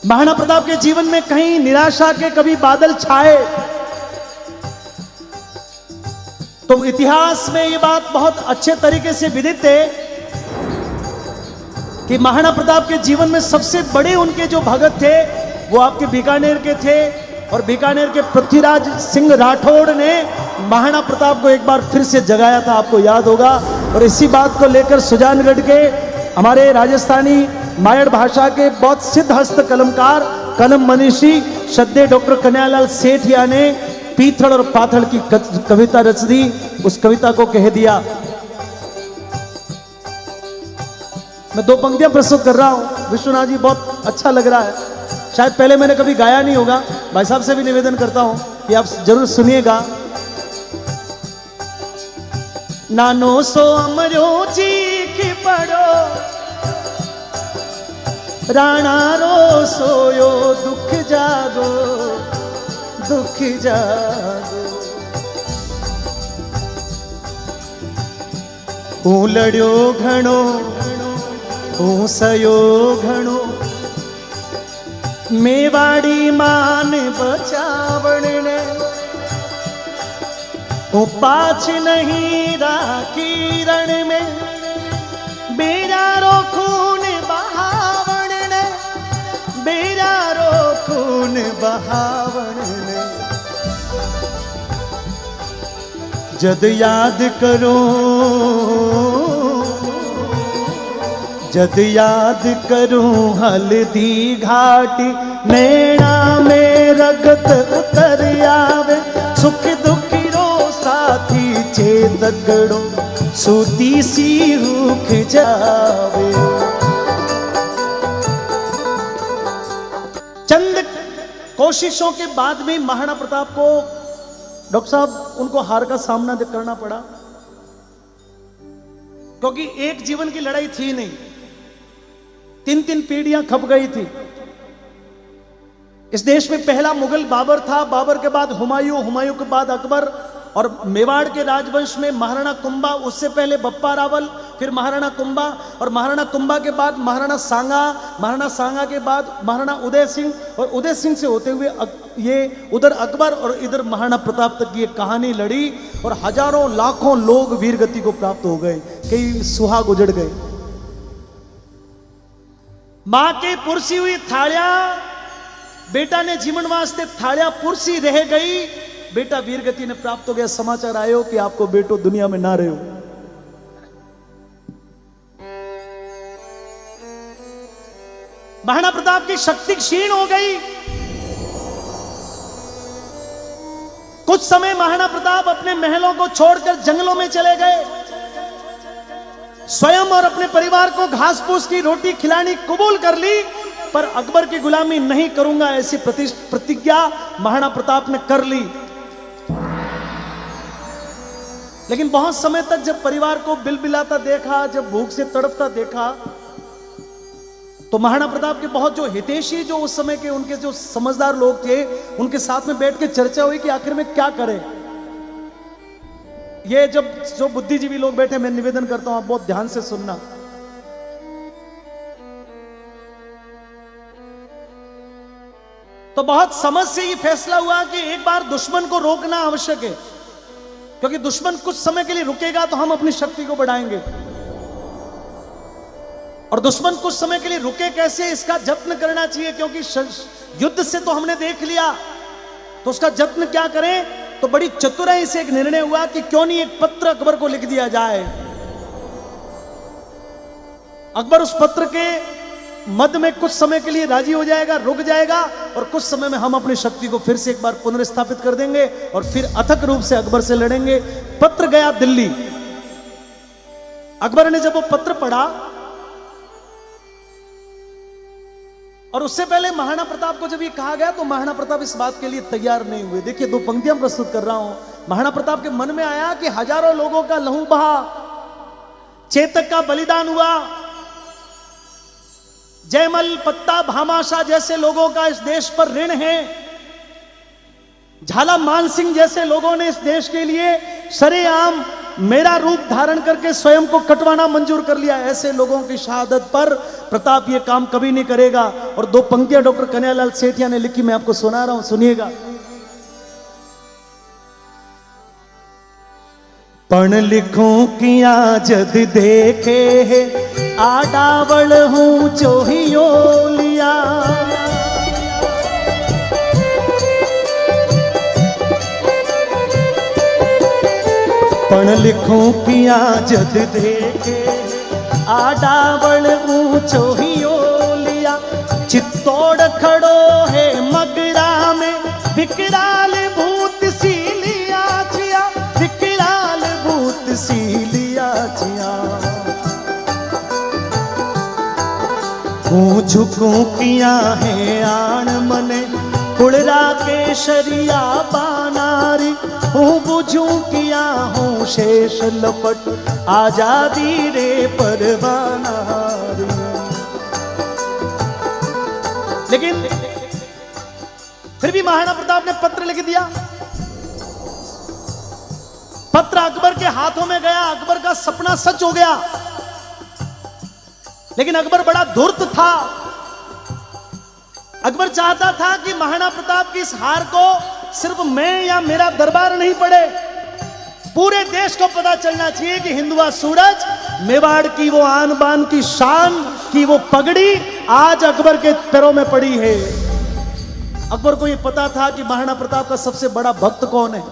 महाराणा प्रताप के जीवन में कहीं निराशा के कभी बादल छाए तो इतिहास में ये बात बहुत अच्छे तरीके से विदित है कि महाराणा प्रताप के जीवन में सबसे बड़े उनके जो भगत थे वो आपके बीकानेर के थे। और बीकानेर के पृथ्वीराज सिंह राठौड़ ने महाराणा प्रताप को एक बार फिर से जगाया था, आपको याद होगा। और इसी बात को लेकर सुजानगढ़ के हमारे राजस्थानी मायड़ भाषा के बहुत सिद्ध हस्त कलमकार कलम मनीषी श्रद्धेय डॉक्टर कन्हैयालाल सेठिया ने पीथड़ और पाथड़ की कविता रच दी। उस कविता को कह दिया, मैं दो पंक्तियां प्रस्तुत कर रहा हूं। विश्वनाथ जी बहुत अच्छा लग रहा है, शायद पहले मैंने कभी गाया नहीं होगा। भाई साहब से भी निवेदन करता हूं कि आप जरूर सुनिएगा। नानो सो अमरो चीख पड़ो राणा रो सोयो दुख जागो दुख जागो। हूँ लड़ियो घणो हूँ सयो घणो मेवाड़ी मान बचावण ने हूँ पाछ नहीं राखी रण में बेरारो खून बहावण ने बेरारो खून बहावण ने। जद याद करो जद याद करूं हल्दी घाटी नैना में रगत उतर आवे सुख दुखी रो साथी चेतकड़ो सूती सी रूख जावे। चंद कोशिशों के बाद में महाराणा प्रताप को डॉक्टर साहब उनको हार का सामना करना पड़ा, क्योंकि एक जीवन की लड़ाई थी नहीं, तीन तीन पीढ़ियां खप गई थी। इस देश में पहला मुगल बाबर था, बाबर के बाद हुमायूं, हुमायूं के बाद अकबर, और मेवाड़ के राजवंश में महाराणा कुंभा, उससे पहले बप्पा रावल, फिर महाराणा कुंभा, और महाराणा कुंभा के बाद महाराणा सांगा, महाराणा सांगा के बाद महाराणा उदय सिंह, और उदय सिंह से होते हुए ये उधर अकबर और इधर महाराणा प्रताप तक ये कहानी लड़ी। और हजारों लाखों लोग वीरगति को प्राप्त हो गए, कई सुहाग उजड़ गए। मां के पुरसी हुई थालियां बेटा ने जीवन वास्ते थालियां पुरसी रह गई, बेटा वीरगति ने प्राप्त हो गया। समाचार आयो कि आपको बेटो दुनिया में ना रहे हो। महाराणा प्रताप की शक्ति क्षीण हो गई। कुछ समय महाराणा प्रताप अपने महलों को छोड़कर जंगलों में चले गए, स्वयं और अपने परिवार को घास फूस की रोटी खिलानी कबूल कर ली, पर अकबर की गुलामी नहीं करूंगा ऐसी प्रतिज्ञा महाराणा प्रताप ने कर ली। लेकिन बहुत समय तक जब परिवार को बिलबिलाता देखा, जब भूख से तड़पता देखा, तो महाराणा प्रताप के बहुत जो हितैषी, जो उस समय के उनके जो समझदार लोग थे, उनके साथ में बैठ के चर्चा हुई कि आखिर में क्या करें। ये जब जो बुद्धिजीवी लोग बैठे, मैं निवेदन करता हूं आप बहुत ध्यान से सुनना। तो बहुत समझ से ये फैसला हुआ कि एक बार दुश्मन को रोकना आवश्यक है, क्योंकि दुश्मन कुछ समय के लिए रुकेगा तो हम अपनी शक्ति को बढ़ाएंगे, और दुश्मन कुछ समय के लिए रुके कैसे, इसका जत्न करना चाहिए। क्योंकि युद्ध से तो हमने देख लिया, तो उसका जत्न क्या करें। तो बड़ी चतुराई से एक निर्णय हुआ कि क्यों नहीं एक पत्र अकबर को लिख दिया जाए। अकबर उस पत्र के मध्य में कुछ समय के लिए राजी हो जाएगा, रुक जाएगा, और कुछ समय में हम अपनी शक्ति को फिर से एक बार पुनर्स्थापित कर देंगे और फिर अथक रूप से अकबर से लड़ेंगे। पत्र गया दिल्ली। अकबर ने जब वो पत्र पढ़ा, और उससे पहले महाराणा प्रताप को जब ये कहा गया, तो महाराणा प्रताप इस बात के लिए तैयार नहीं हुए। देखिए, दो पंक्तियां प्रस्तुत कर रहा हूं। महाराणा प्रताप के मन में आया कि हजारों लोगों का लहू बहा, चेतक का बलिदान हुआ, जयमल, पत्ता, भामाशाह जैसे लोगों का इस देश पर ऋण है, झाला मान सिंह जैसे लोगों ने इस देश के लिए सरेआम मेरा रूप धारण करके स्वयं को कटवाना मंजूर कर लिया। ऐसे लोगों की शहादत पर प्रताप ये काम कभी नहीं करेगा। और दो पंक्तियां डॉक्टर कन्हैयालाल सेठिया ने लिखी, मैं आपको सुना रहा हूं, सुनिएगा। पण लिखूं किया जद देखे है, आडावल हूं चोहियो लिया। पण लिखूं किया जद देखे, आडावल हूं चोहियो लिया। चित्तौड़ खड़ो है मगरा में, विकराल भूत सी लिया छिया, विकराल भूत सी लिया छिया। हूँ झुकूं किया है आण मने, कुड़रा के शरिया बानारी। हूँ बुझूं किया हूँ शेष लपट, आजादी रे परवानारी। लेकिन फिर भी महाराणा प्रताप ने पत्र लिख दिया। पत्र अकबर के हाथों में गया, अकबर का सपना सच हो गया। लेकिन अकबर बड़ा धूर्त था। अकबर चाहता था कि महाराणा प्रताप की इस हार को सिर्फ मैं या मेरा दरबार नहीं पड़े, पूरे देश को पता चलना चाहिए कि हिंदुआ सूरज, मेवाड़ की वो आन बान की शान की वो पगड़ी आज अकबर के पैरों में पड़ी है। अकबर को यह पता था कि महाराणा प्रताप का सबसे बड़ा भक्त कौन है।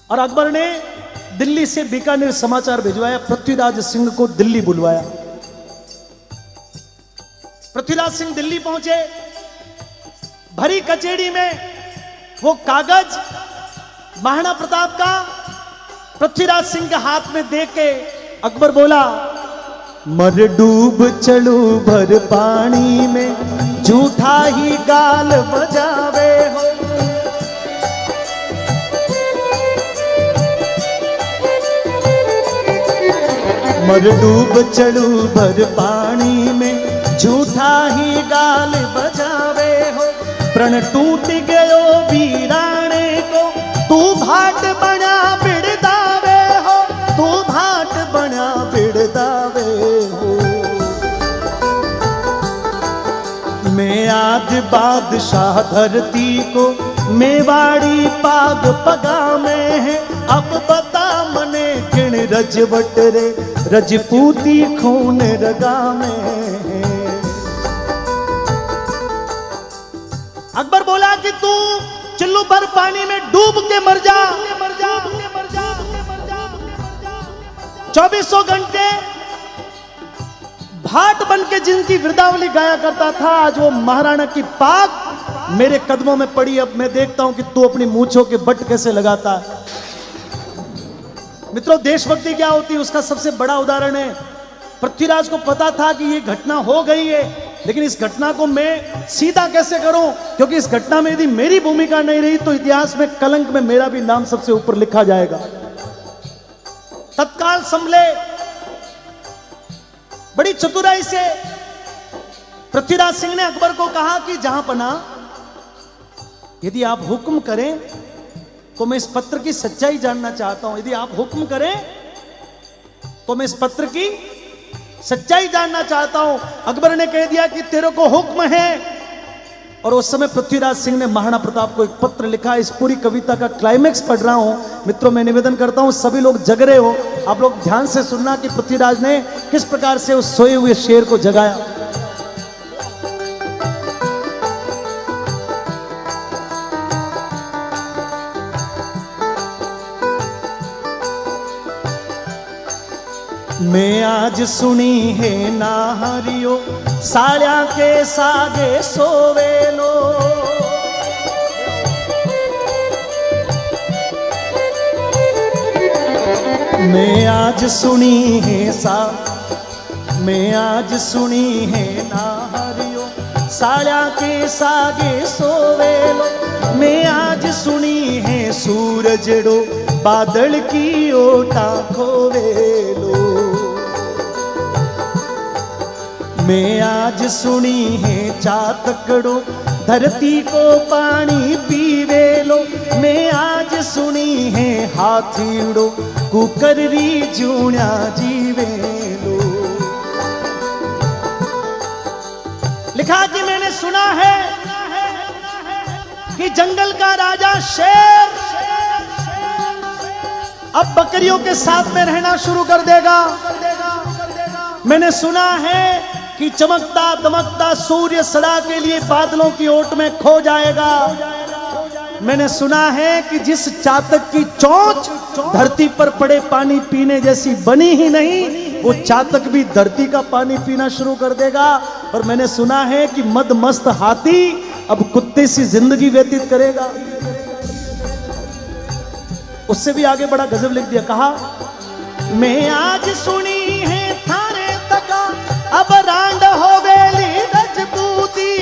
और अकबर ने दिल्ली से बीकानेर समाचार भिजवाया, पृथ्वीराज सिंह को दिल्ली बुलवाया। पृथ्वीराज सिंह दिल्ली पहुंचे। भरी कचेरी में वो कागज महाराणा प्रताप का पृथ्वीराज सिंह के हाथ में दे के अकबर बोला, मर डूब चलू भर पानी में, झूठा ही गाल बजावे हो। मर डूब चलू भर पानी में, झूठा ही गाल बजावे हो। प्रण टूट गयो वीराणे को, तू भाट बना बिड़दावे हो, तू भाट बना बिड़दावे हो। मैं आज बादशाह धरती को, मेवाड़ी पाग पगा में है। अब बता मने किण रजवट रे, रजपूती खून रगा में है। अकबर बोला कि तू चिल्लू भर पानी में डूब के मर जा, 2400 घंटे भाट बन के जिनकी वृद्धावली गाया करता था, आज वो महाराणा की पाग मेरे कदमों में पड़ी। अब मैं देखता हूं कि तू अपनी मूंछों के बट कैसे लगाता है। मित्रों, देशभक्ति क्या होती है उसका सबसे बड़ा उदाहरण है, पृथ्वीराज को पता था कि ये घटना हो गई है, लेकिन इस घटना को मैं सीधा कैसे करूं, क्योंकि इस घटना में यदि मेरी भूमिका नहीं रही तो इतिहास में कलंक में मेरा भी नाम सबसे ऊपर लिखा जाएगा। तत्काल संभले, बड़ी चतुराई से पृथ्वीराज सिंह ने अकबर को कहा कि जहां पना, यदि आप हुक्म करें तो मैं इस पत्र की सच्चाई जानना चाहता हूं। यदि आप हुक्म करें तो मैं इस पत्र की सच्चाई जानना चाहता हूं। अकबर ने कह दिया कि तेरे को हुक्म है। और उस समय पृथ्वीराज सिंह ने महाराणा प्रताप को एक पत्र लिखा। इस पूरी कविता का क्लाइमेक्स पढ़ रहा हूं। मित्रों, मैं निवेदन करता हूं सभी लोग जग रहे हो, आप लोग ध्यान से सुनना कि पृथ्वीराज ने किस प्रकार से उस सोए हुए शेर को जगाया। मैं आज सुनी है नाहरियो, साड़िया के सागे सोवेलो। मैं आज सुनी है नाहरियो, साड़िया के सागे सोवेलो। मैं आज सुनी है सूरजड़ो, बादल की ओटा खोवेलो। मैं आज सुनी है चातकड़ो, धरती को पानी पीवे लो, मैं आज सुनी है हाथीड़ो, कुकर री जूणा जीवे लो। लिखा कि मैंने सुना है कि जंगल का राजा शेर अब बकरियों के साथ में रहना शुरू कर देगा। मैंने सुना है कि चमकता दमकता सूर्य सदा के लिए बादलों की ओट में खो जाएगा। मैंने सुना है कि जिस चातक की चोंच धरती पर पड़े पानी पीने जैसी बनी ही नहीं, वो चातक भी धरती का पानी पीना शुरू कर देगा। और मैंने सुना है कि मदमस्त हाथी अब कुत्ते सी जिंदगी व्यतीत करेगा। उससे भी आगे बड़ा गजब लिख दिया, कहा मैं आज सुनी है थारे तका, अब रांड हो गई रजपूती।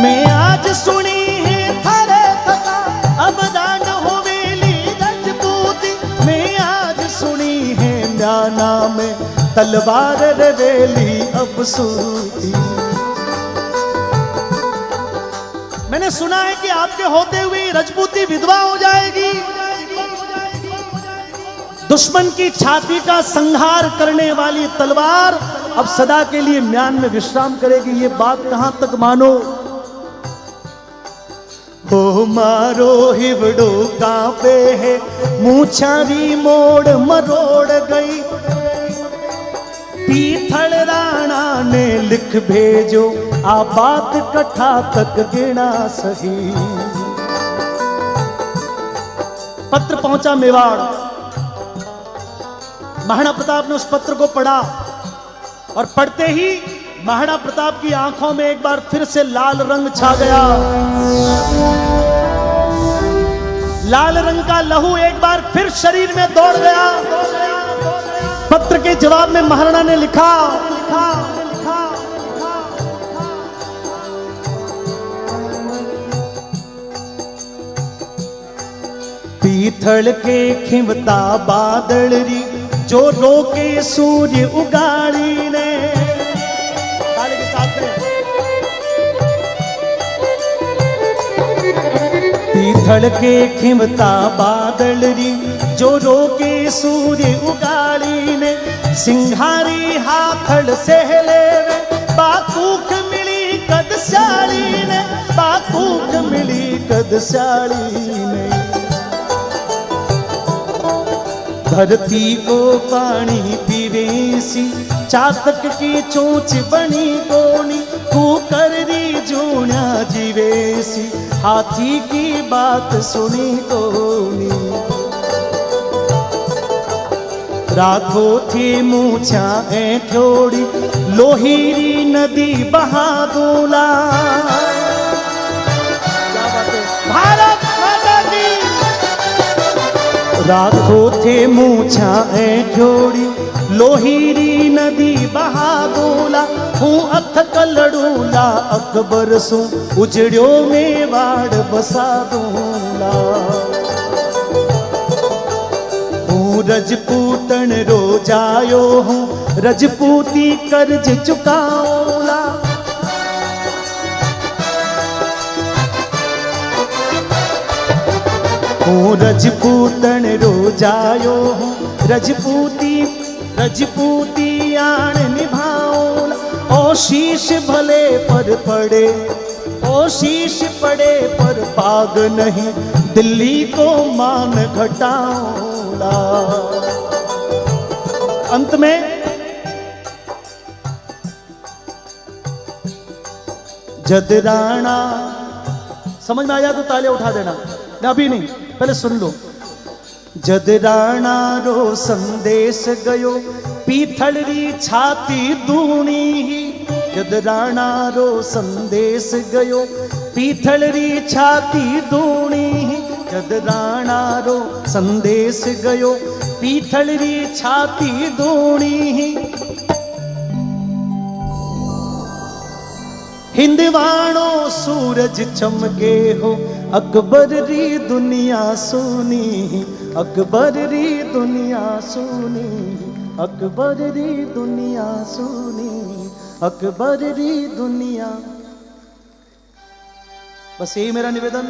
मैं आज सुनी है थारे तका, अब रांड हो गई रजपूती। मैं आज सुनी है म्याना में तलवार रवेली अब सूती। मैंने सुना है कि आपके होते हुए रजपूती विधवा हो जाएगी। दुश्मन की छाती का संहार करने वाली तलवार अब सदा के लिए म्यान में विश्राम करेगी। ये बात कहां तक मानो। हो मारो हिवड़ो कांपे है, मूछारी मोड़ मरोड़ गई। पीथल राणा ने लिख भेजो, आ बात कथा तक गिना सही। पत्र पहुंचा मेवाड़। महाराणा प्रताप ने उस पत्र को पढ़ा और पढ़ते ही महाराणा प्रताप की आंखों में एक बार फिर से लाल रंग छा गया। लाल रंग का लहू एक बार फिर शरीर में दौड़ गया। पत्र के जवाब में महाराणा ने लिखा, पीथल के खिमता बादल री, जो रोके सूर्य उगाड़ी ने। ताली के साथ में। पीथल के खिमता बादल री, जो रोके सूर्य उगाड़ी ने। सिंघारी हाथड़ सहले वे, बाकूक मिली कद स्याली ने। बाकूक मिली कद स्याली ने। धरती को पानी पीवेसी, चातक की चोंच बनी कोनी। कुकर री जूणा जीवेसी, हाथी की बात सुनी कोनी। राखो थी मूछा ऐठोड़ी, लोहीरी नदी बहा दूला। भारत माता की। राखो थे मूछा ऐठोड़ी, लोहीरी नदी बहा दूला। हूँ अथ कलड़ूला अकबर सू, उजड़ियो मेवाड़ बसा दूला। रजपूतन रोजायो हूँ, रजपूती कर्ज चुकाऊला। हूँ रजपूतन रोजायो हूँ, रजपूती आन निभाऊला। ओ शीश भले पर पड़े, ओ शीश पड़े पर पाग नहीं, दिल्ली को मान घटाऊला। अंत में जदराणा, समझ में आया तो तालियां उठा देना, अभी नहीं, पहले सुन लो। जदराणा रो संदेश गयो, पीथल री छाती दूनी ही। जदराणा रो संदेश गयो, पीथल री छाती दूनी ही। जदराणा रो संदेश गयो, पीथल री छाती दूनी ही। हिंदवाणो सूरज चमके हो, अकबर री दुनिया सुनी। अकबर री दुनिया सुनी। अकबर री दुनिया सुनी, अकबर री दुनिया। बस यही मेरा निवेदन।